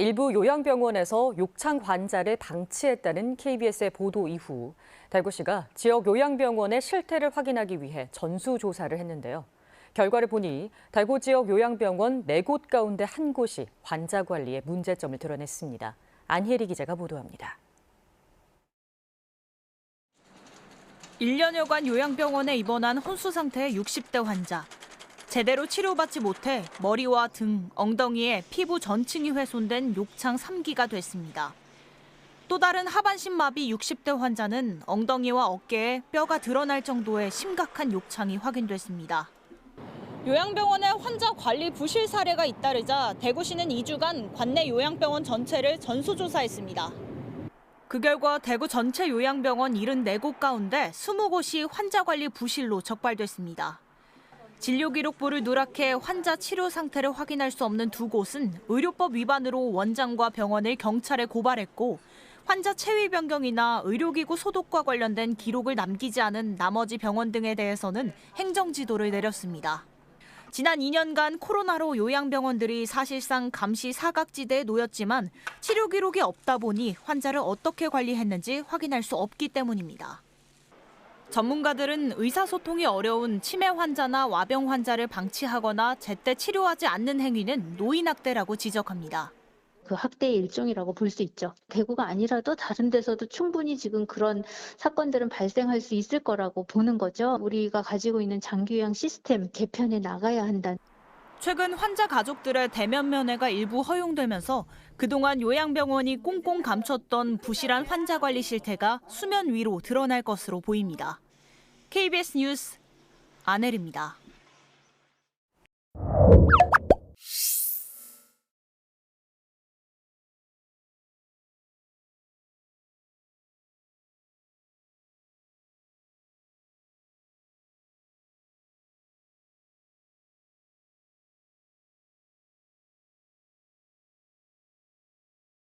일부 요양병원에서 욕창 환자를 방치했다는 KBS의 보도 이후 대구시가 지역 요양병원의 실태를 확인하기 위해 전수조사를 했는데요. 결과를 보니 대구 지역 요양병원 4곳 가운데 1곳이 환자 관리에 문제점을 드러냈습니다. 안혜리 기자가 보도합니다. 1년여간 요양병원에 입원한 혼수 상태의 60대 환자. 제대로 치료받지 못해 머리와 등, 엉덩이에 피부 전층이 훼손된 욕창 3기가 됐습니다. 또 다른 하반신 마비 60대 환자는 엉덩이와 어깨에 뼈가 드러날 정도의 심각한 욕창이 확인됐습니다. 요양병원에 환자 관리 부실 사례가 잇따르자 대구시는 2주간 관내 요양병원 전체를 전수조사했습니다. 그 결과 대구 전체 요양병원 74곳 가운데 20곳이 환자 관리 부실로 적발됐습니다. 진료기록부를 누락해 환자 치료 상태를 확인할 수 없는 2곳은 의료법 위반으로 원장과 병원을 경찰에 고발했고 환자 체위 변경이나 의료기구 소독과 관련된 기록을 남기지 않은 나머지 병원 등에 대해서는 행정지도를 내렸습니다. 지난 2년간 코로나로 요양병원들이 사실상 감시 사각지대에 놓였지만 치료 기록이 없다 보니 환자를 어떻게 관리했는지 확인할 수 없기 때문입니다. 전문가들은 의사소통이 어려운 치매 환자나 와병 환자를 방치하거나 제때 치료하지 않는 행위는 노인학대라고 지적합니다. 그 학대의 일종이라고 볼 수 있죠. 대구가 아니라도 다른 데서도 충분히 지금 그런 사건들은 발생할 수 있을 거라고 보는 거죠. 우리가 가지고 있는 장기요양 시스템 개편해 나가야 한다. 최근 환자 가족들의 대면 면회가 일부 허용되면서 그동안 요양병원이 꽁꽁 감췄던 부실한 환자 관리 실태가 수면 위로 드러날 것으로 보입니다. KBS 뉴스 안혜리입니다.